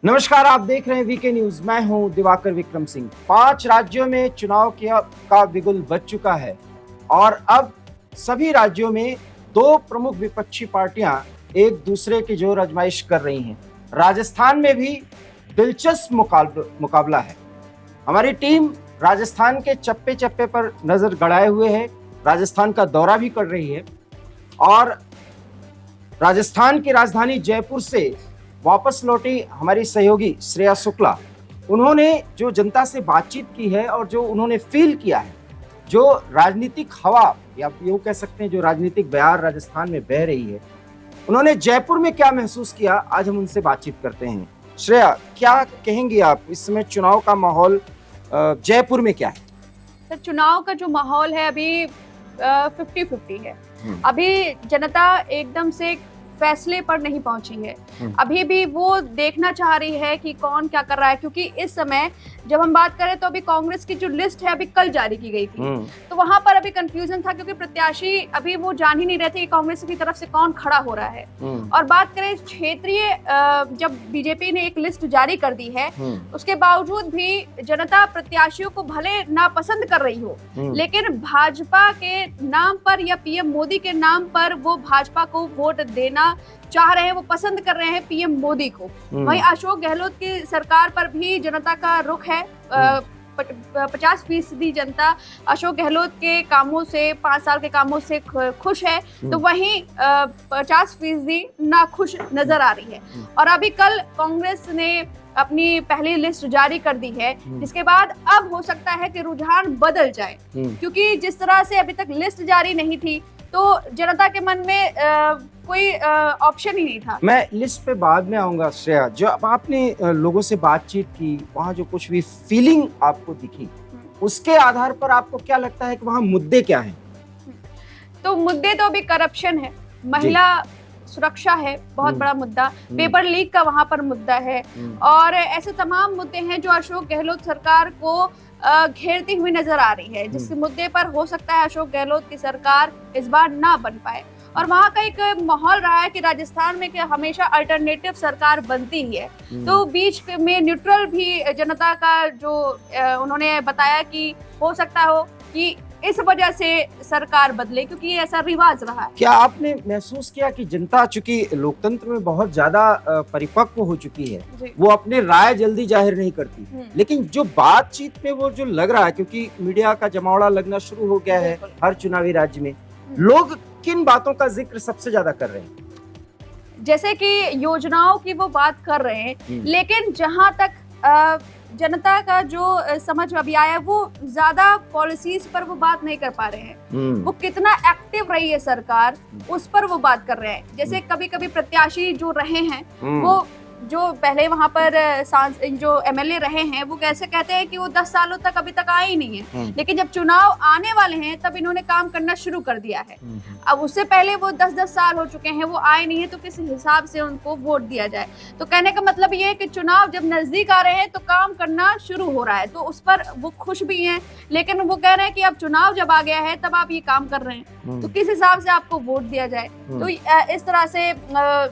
नमस्कार, आप देख रहे हैं वीके न्यूज। मैं हूं दिवाकर विक्रम सिंह। 5 राज्यों में चुनाव का बिगुल बज चुका है और अब सभी राज्यों में 2 प्रमुख विपक्षी पार्टियां एक दूसरे की जोर आजमाइश कर रही हैं। राजस्थान में भी दिलचस्प मुकाबला है। हमारी टीम राजस्थान के चप्पे चप्पे पर नजर गड़ाए हुए है, राजस्थान का दौरा भी कर रही है और राजस्थान की राजधानी जयपुर से वापस लौटी हमारी सहयोगी श्रेया शुक्ला, उन्होंने जो जनता से बातचीत की है और जो उन्होंने फील किया है, जो राजनीतिक हवा या यूं कह सकते हैं जो राजनीतिक बयार राजस्थान में बह रही है, उन्होंने जयपुर में क्या महसूस किया, आज हम उनसे बातचीत करते हैं। श्रेया, क्या कहेंगी आप, इस समय चुनाव का माहौल जयपुर में क्या है? सर, चुनाव का जो माहौल है अभी 50-50 है। अभी जनता एकदम से फैसले पर नहीं पहुंची है। अभी भी वो देखना चाह रही है कि कौन क्या कर रहा है, क्योंकि इस समय जब हम बात करें तो अभी कांग्रेस की जो लिस्ट है अभी कल जारी की गई थी, तो वहां पर अभी कंफ्यूजन था, क्योंकि प्रत्याशी अभी वो जान ही नहीं रहे थे कि कांग्रेस की तरफ से कौन खड़ा हो रहा है। और बात करें क्षेत्रीय, जब बीजेपी ने एक लिस्ट जारी कर दी है, उसके बावजूद भी जनता प्रत्याशियों को भले नापसंद कर रही हो, लेकिन भाजपा के नाम पर या पीएम मोदी के नाम पर वो भाजपा को वोट देना चाह रहे हैं, वो पसंद कर रहे हैं पीएम मोदी को। वहीं अशोक गहलोत की सरकार पर भी जनता का रुख है। 50% जनता अशोक गहलोत के कामों से, 5 साल के कामों से खुश है, तो वहीं 50% नाखुश नजर आ रही है। और अभी कल कांग्रेस ने अपनी पहली लिस्ट जारी कर दी है, जिसके बाद अब हो सकता है कि रुझान बदल जाए, क्योंकि जिस तरह से अभी तक लिस्ट जारी नहीं थी तो जनता के मन में कोई ऑप्शन ही नहीं था। मैं लिस्ट पे बाद में आऊंगा। श्रेया, जो आपने लोगों से बातचीत की, वहाँ जो कुछ भी फीलिंग आपको दिखी, उसके आधार पर आपको क्या लगता है कि वहाँ मुद्दे क्या हैं? तो मुद्दे तो अभी करप्शन है, महिला सुरक्षा है बहुत बड़ा मुद्दा, पेपर लीक का वहां पर मुद्दा है, और ऐसे तमाम मुद्दे हैं जो अशोक गहलोत सरकार को घेरती हुई नजर आ रही है, जिसके मुद्दे पर हो सकता है अशोक गहलोत की सरकार इस बार ना बन पाए। और वहाँ का एक माहौल रहा है कि राजस्थान में हमेशा अल्टरनेटिव सरकार बनती ही है, तो बीच में न्यूट्रल भी जनता का जो उन्होंने बताया कि हो सकता हो कि इस वजह से सरकार बदले, क्योंकि ऐसा रिवाज रहा है। क्या आपने महसूस किया कि जनता चूंकि लोकतंत्र में बहुत ज्यादा परिपक्व हो चुकी है, वो अपने राय जल्दी जाहिर नहीं करती, लेकिन जो बातचीत में वो जो लग रहा है, क्योंकि मीडिया का जमावड़ा लगना शुरू हो गया है हर चुनावी राज्य में, लोग किन बातों का जिक्र सबसे ज्यादा कर रहे हैं? जैसे कि योजनाओं की वो बात कर रहे हैं, लेकिन जहां तक जनता का जो समझ अभी आया है, वो ज्यादा पॉलिसीज पर वो बात नहीं कर पा रहे हैं। वो कितना एक्टिव रही है सरकार, उस पर वो बात कर रहे हैं। जैसे कभी कभी प्रत्याशी जो रहे हैं, वो जो पहले वहां पर जो एमएलए रहे हैं, वो कैसे कहते हैं कि वो 10 सालों तक अभी तक आए ही नहीं है, लेकिन जब चुनाव आने वाले हैं तब इन्होंने काम करना शुरू कर दिया है। अब उससे पहले वो 10-10 साल हो चुके हैं, वो आए नहीं है, तो किस हिसाब से उनको वोट दिया जाए? तो कहने का मतलब ये है कि चुनाव जब नजदीक आ रहे हैं तो काम करना शुरू हो रहा है, तो उस पर वो खुश भी हैं, लेकिन वो कह रहे हैं कि अब चुनाव जब आ गया है तब आप ये काम कर रहे हैं, तो किस हिसाब से आपको वोट दिया जाए? तो इस तरह से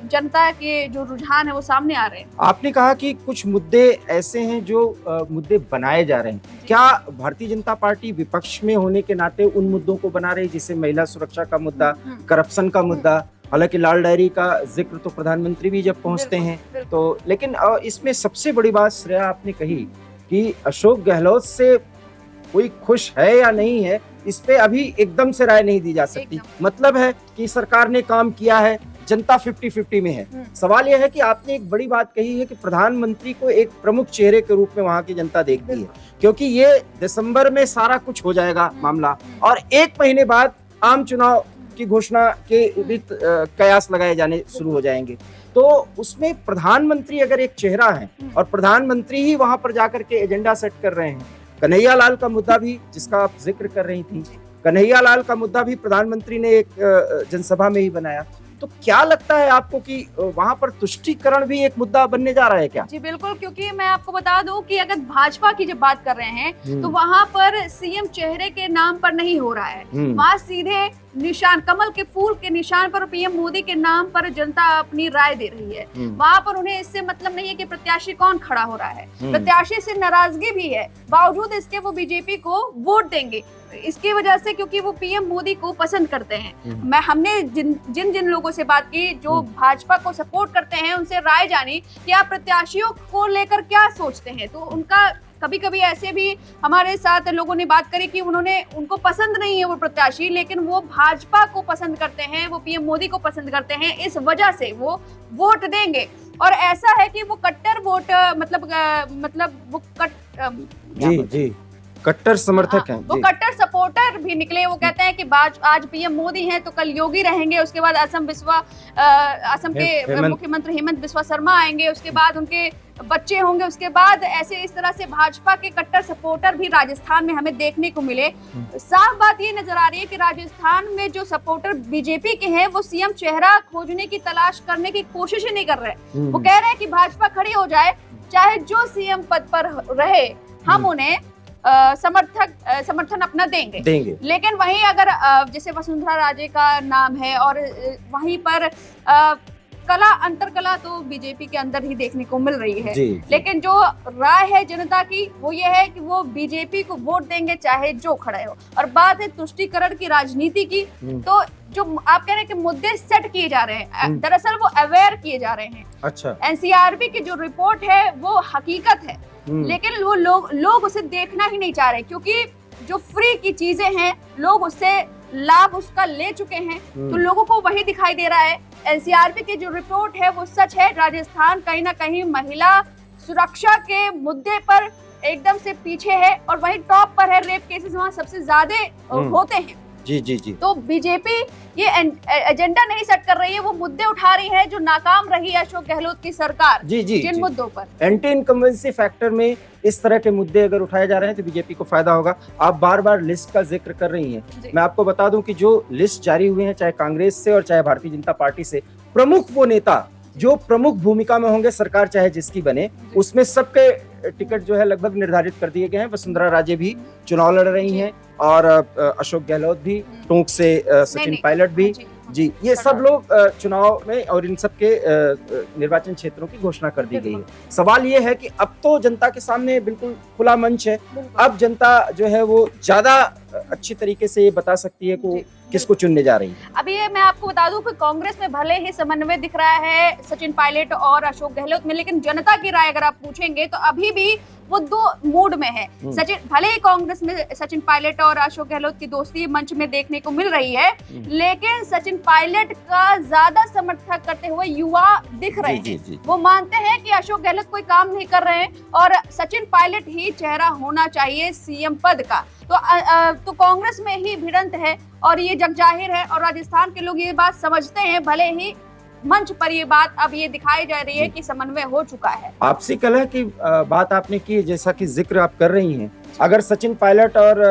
जनता के जो रुझान है वो सामने आ रहे हैं। आपने कहा कि कुछ मुद्दे ऐसे हैं जो मुद्दे बनाए जा रहे हैं, क्या भारतीय जनता पार्टी विपक्ष में होने के नाते उन मुद्दों को बना रही, जैसे महिला सुरक्षा का मुद्दा, करप्शन का मुद्दा? हालांकि लाल डायरी का जिक्र तो प्रधानमंत्री भी जब पहुंचते हैं तो, लेकिन इसमें सबसे बड़ी बात श्रेया आपने कही कि अशोक गहलोत से कोई खुश है या नहीं है, इस पे अभी एकदम से राय नहीं दी जा सकती। मतलब है कि सरकार ने काम किया है, जनता 50-50 में है। सवाल यह है कि आपने एक बड़ी बात कही है कि प्रधानमंत्री को एक प्रमुख चेहरे के रूप में वहां की जनता देखती है, क्योंकि ये दिसंबर में सारा कुछ हो जाएगा मामला, और 1 महीने बाद आम चुनाव की घोषणा के कयास लगाए जाने शुरू हो जाएंगे। तो उसमें प्रधानमंत्री अगर एक चेहरा है और प्रधानमंत्री ही वहां पर जाकर के एजेंडा सेट कर रहे हैं, कन्हैया लाल का मुद्दा भी जिसका आप जिक्र कर रही थी, कन्हैया लाल का मुद्दा भी प्रधानमंत्री ने एक जनसभा में ही बनाया, तो क्या लगता है आपको कि वहां पर तुष्टीकरण भी एक मुद्दा बनने जा रहा है क्या? जी बिल्कुल, क्योंकि मैं आपको बता दूं कि अगर भाजपा की जब बात कर रहे हैं तो वहां पर सीएम चेहरे के नाम पर नहीं हो रहा है, वहां सीधे निशान, कमल के फूल के निशान पर पीएम मोदी के नाम पर जनता अपनी राय दे रही है। वहां पर उन्हें इससे मतलब नहीं है कि प्रत्याशी कौन खड़ा हो रहा है, प्रत्याशी से नाराजगी भी है, बावजूद इसके वो बीजेपी को वोट देंगे इसकी वजह से, क्योंकि वो पीएम मोदी को पसंद करते हैं। हमने जिन लोगों से बात की जो भाजपा को सपोर्ट करते हैं, उनसे राय जानी कि आप प्रत्याशियों को लेकर क्या सोचते हैं। तो उनका कभी कभी ऐसे भी हमारे साथ लोगों ने बात करी कि उनको पसंद नहीं है वो प्रत्याशी, लेकिन वो भाजपा को पसंद करते हैं, वो पीएम मोदी को पसंद करते हैं, इस वजह से वो वोट देंगे। और ऐसा है कि वो कट्टर वोट मतलब वो जी कट्टर समर्थक हैं, वो कट्टर सपोर्टर भी निकले। वो कहते हैं कि आज पीएम मोदी हैं तो कल योगी रहेंगे, उसके बाद असम के मुख्यमंत्री हेमंत बिस्वा शर्मा आएंगे, उसके बाद उनके बच्चे होंगे, उसके बाद ऐसे इस तरह से भाजपा के कट्टर सपोर्टर भी राजस्थान में हमें देखने को मिले। साफ बात ये नजर आ रही है कि राजस्थान में जो सपोर्टर बीजेपी के हैं वो सीएम चेहरा खोजने की तलाश करने की कोशिश ही नहीं कर रहे। वो कह रहे हैं कि भाजपा खड़ी हो जाए, चाहे जो सीएम पद पर रहे, हम उन्हें समर्थन अपना देंगे। लेकिन वहीं अगर जैसे वसुंधरा राजे का नाम है और वहीं पर कला अंतरकला तो बीजेपी के अंदर ही देखने को मिल रही है। लेकिन जो राय है जनता की वो ये है कि वो बीजेपी को वोट देंगे चाहे जो खड़े हो। और बात है तुष्टीकरण की राजनीति की, तो जो आप कह रहे हैं कि मुद्दे सेट किए जा रहे हैं, दरअसल वो अवेयर किए जा रहे हैं। अच्छा, एनसीआरबी की जो रिपोर्ट है वो हकीकत है, लेकिन वो लोग उसे देखना ही नहीं चाह रहे, क्योंकि जो फ्री की चीजें हैं लोग उससे लाभ उसका ले चुके हैं, तो लोगों को वही दिखाई दे रहा है। एनसीआरबी की जो रिपोर्ट है वो सच है। राजस्थान कहीं ना कहीं महिला सुरक्षा के मुद्दे पर एकदम से पीछे है और वही टॉप पर है। रेप केसेस वहाँ सबसे ज्यादा होते हैं। जी। तो बीजेपी ये एजेंडा नहीं सेट कर रही है, वो मुद्दे उठा रही है जो नाकाम रही है अशोक गहलोत की सरकार। जिन मुद्दों पर एंटी इनकम्बेंसी फैक्टर में इस तरह के मुद्दे अगर उठाए जा रहे हैं तो बीजेपी को फायदा होगा। आप बार बार लिस्ट का जिक्र कर रही हैं, मैं आपको बता दूं कि जो लिस्ट जारी हुए हैं, चाहे कांग्रेस से और चाहे भारतीय जनता पार्टी से, प्रमुख वो नेता जो प्रमुख भूमिका में होंगे, सरकार चाहे जिसकी बने, उसमें सबके टिकट जो है लगभग निर्धारित कर दिए गए हैं। वसुंधरा राजे भी चुनाव लड़ रही हैं और अशोक गहलोत भी, टोंक से सचिन पायलट भी, जी ये सब लोग चुनाव में और इन सब के निर्वाचन क्षेत्रों की घोषणा कर दी गई है। सवाल ये है कि अब तो जनता के सामने बिल्कुल खुला मंच है, अब जनता जो है वो ज्यादा अच्छी तरीके से ये बता सकती है को किसको चुनने जा रही है। अभी मैं आपको बता दूं कि कांग्रेस में भले ही समन्वय दिख रहा है सचिन पायलट और अशोक गहलोत में, लेकिन जनता की राय अगर आप पूछेंगे तो अभी भी वो दो मूड में है। सचिन भले ही कांग्रेस में सचिन पायलट और अशोक गहलोत की दोस्ती मंच में देखने को मिल रही है, लेकिन सचिन पायलट का ज्यादा समर्थन करते हुए युवा दिख रहे हैं। वो मानते हैं कि अशोक गहलोत कोई काम नहीं कर रहे हैं और सचिन पायलट ही चेहरा होना चाहिए सीएम पद का। तो कांग्रेस में ही भिड़ंत है और ये जग जाहिर है और राजस्थान के लोग ये बात समझते हैं, भले ही मंच पर ये बात अब ये दिखाई जा रही है कि समन्वय हो चुका है। आपसी कलह की बात आपने की, जैसा कि जिक्र आप कर रही हैं, अगर सचिन पायलट और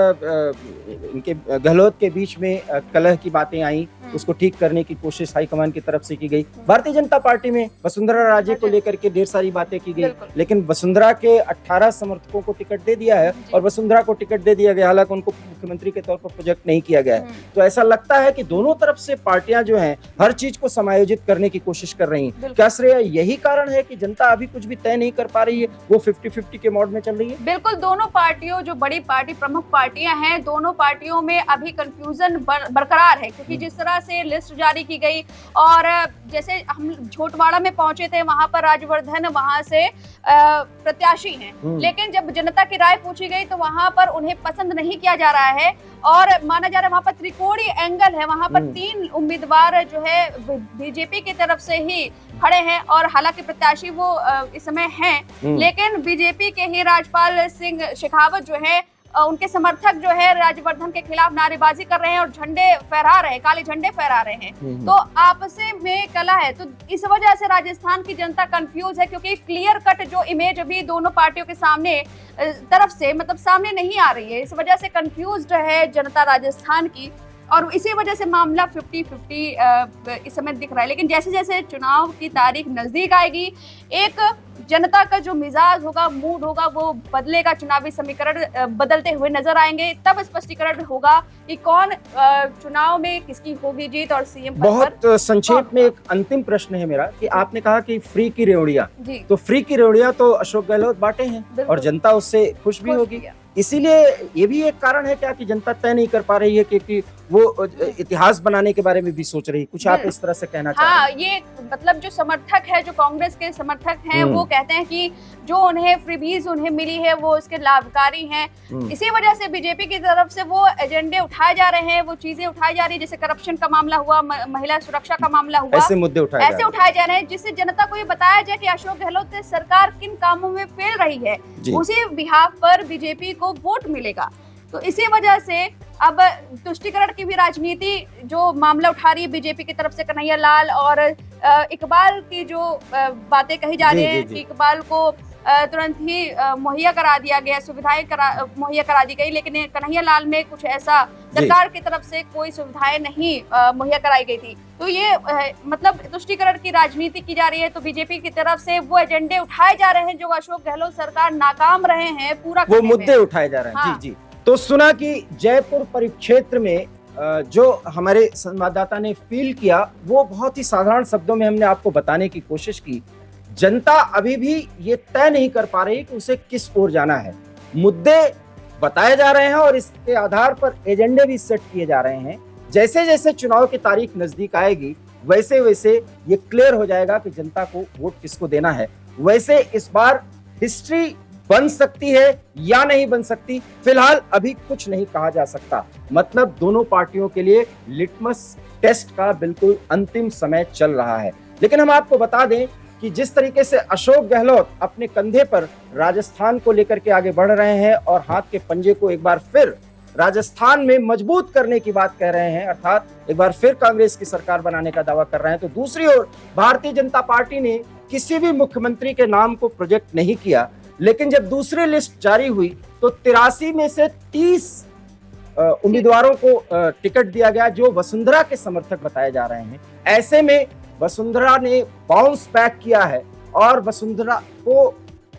इनके गहलोत के बीच में कलह की बातें आई, उसको ठीक करने की कोशिश हाईकमान की तरफ से की गई। भारतीय जनता पार्टी में वसुंधरा राजे को लेकर के ढेर सारी बातें की गई, लेकिन वसुंधरा के 18 समर्थकों को टिकट दे दिया है और वसुंधरा को टिकट दे दिया गया, हालांकि उनको मुख्यमंत्री के तौर पर प्रोजेक्ट नहीं किया गया है। तो ऐसा लगता है कि दोनों तरफ से पार्टियां जो हैं हर चीज को समायोजित करने की कोशिश कर रही हैं। क्या श्रेय यही कारण है कि जनता अभी कुछ भी तय नहीं कर पा रही है, वो 50-50 के मोड में चल रही है? बिल्कुल, दोनों पार्टियों जो बड़ी पार्टी प्रमुख पार्टियां हैं, दोनों पार्टियों में अभी कंफ्यूजन बरकरार है, क्योंकि जिस तरह से लिस्ट जारी की गई और जैसे हम झोटवाड़ा में पहुंचे थे, वहां पर राजवर्धन वहां से प्रत्याशी हैं, लेकिन जब जनता की राय पूछी गई तो वहां पर उन्हें पसंद नहीं किया जा रहा है और माना जा रहा है वहां पर त्रिकोणीय एंगल है, वहां पर 3 उम्मीदवार जो है बीजेपी की तरफ से ही खड़े हैं और हालांकि प्रत्याशी वो इस समय हैं, लेकिन बीजेपी के ही राजपाल सिंह शेखावत जो है उनके समर्थक जो है राजवर्धन के खिलाफ नारेबाजी कर रहे हैं और झंडे फहरा रहे हैं, काले झंडे फहरा रहे हैं। तो आपस में कला है, तो इस वजह से राजस्थान की जनता कंफ्यूज है, क्योंकि क्लियर कट जो इमेज अभी दोनों पार्टियों के सामने तरफ से मतलब सामने नहीं आ रही है। इस वजह से कंफ्यूज्ड है जनता राजस्थान की और इसी वजह से मामला 50-50 इस समय दिख रहा है। लेकिन जैसे जैसे चुनाव की तारीख नजदीक आएगी, एक जनता का जो मिजाज होगा, मूड होगा, वो बदलेगा, चुनावी समीकरण बदलते हुए नजर आएंगे। तब स्पष्टीकरण होगा कि कौन चुनाव में किसकी होगी जीत और सीएम पद पर। बहुत संक्षेप में एक अंतिम प्रश्न है मेरा कि आपने कहा कि फ्री की रेवड़ियां, जी, तो फ्री की रेवड़ियां तो अशोक गहलोत बांटे हैं और जनता उससे खुश भी होगी। इसीलिए ये भी एक कारण है क्या कि जनता तय नहीं कर पा रही है, क्योंकि वो इतिहास बनाने के बारे में भी सोच रही है। कुछ आप इस तरह से कहना चाह रहे हैं? हाँ, ये मतलब जो समर्थक है, जो कांग्रेस के समर्थक हैं, वो कहते हैं कि जो उन्हें फ्रीबीज उन्हें मिली है वो उसके लाभकारी हैं। इसी वजह से बीजेपी की तरफ से वो एजेंडे उठाए जा रहे हैं, वो चीजें उठाई जा रही है, जैसे करप्शन का मामला हुआ, महिला सुरक्षा का मामला हुआ, ऐसे मुद्दे उठाए जा रहे हैं, जिससे जनता को ये बताया जाए कि अशोक गहलोत से सरकार किन कामों में फेल रही है, उसी बिहाफ पर बीजेपी को वोट मिलेगा। तो इसी वजह से अब तुष्टीकरण की भी राजनीति जो मामला उठा रही है बीजेपी की तरफ से, कन्हैया लाल और इकबाल की जो बातें कही जा रही है कि इकबाल को तुरंत ही मुहैया करा दिया गया, सुविधाएं मुहैया करा दी गई, लेकिन कन्हैया लाल में कुछ ऐसा सरकार की तरफ से कोई सुविधाएं नहीं मुहैया कराई गई थी। तो ये मतलब तुष्टीकरण की राजनीति की जा रही है। तो बीजेपी की तरफ से वो एजेंडे उठाए जा रहे हैं जो अशोक गहलोत सरकार नाकाम रहे हैं पूरा, वो मुद्दे उठाए जा रहे हैं। हाँ। जी। तो सुना कि जयपुर परिक्षेत्र में जो हमारे संवाददाता ने फील किया, वो बहुत ही साधारण शब्दों में हमने आपको बताने की कोशिश की। जनता अभी भी ये तय नहीं कर पा रही कि उसे किस ओर जाना है। मुद्दे बताए जा रहे हैं और इसके आधार पर एजेंडे भी सेट किए जा रहे हैं। जैसे जैसे चुनाव की तारीख नजदीक आएगी, वैसे वैसे ये क्लियर हो जाएगा कि जनता को वोट किसको देना है। वैसे इस बार हिस्ट्री बन सकती है या नहीं बन सकती, फिलहाल अभी कुछ नहीं कहा जा सकता। मतलब दोनों पार्टियों के लिए लिटमस टेस्ट का बिल्कुल अंतिम समय चल रहा है। लेकिन हम आपको बता दें कि जिस तरीके से अशोक गहलोत अपने कंधे पर राजस्थान को लेकर के आगे बढ़ रहे हैं और हाथ के पंजे को एक बार फिर राजस्थान में मजबूत करने की बात कह रहे हैं, अर्थात एक बार फिर कांग्रेस की सरकार बनाने का दावा कर रहे हैं, तो दूसरी ओर भारतीय जनता पार्टी ने किसी भी मुख्यमंत्री के नाम को प्रोजेक्ट नहीं किया। लेकिन जब दूसरी लिस्ट जारी हुई तो 83 में से 30 उम्मीदवारों को टिकट दिया गया जो वसुंधरा के समर्थक बताए जा रहे हैं। ऐसे में वसुंधरा ने बाउंस बैक किया है और वसुंधरा को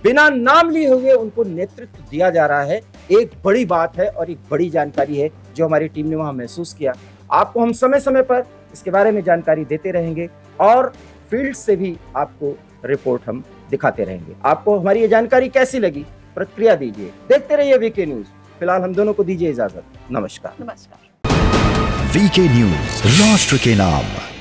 बिना नाम लिए हुए उनको नेतृत्व दिया जा रहा है। एक बड़ी बात है और एक बड़ी जानकारी है जो हमारी टीम ने वहां महसूस किया। आपको हम समय समय पर इसके बारे में जानकारी देते रहेंगे और फील्ड से भी आपको रिपोर्ट हम दिखाते रहेंगे। आपको हमारी ये जानकारी कैसी लगी, प्रतिक्रिया दीजिए। देखते रहिए वीके न्यूज। फिलहाल हम दोनों को दीजिए इजाजत। नमस्कार। नमस्कार। वीके न्यूज, राष्ट्र के नाम।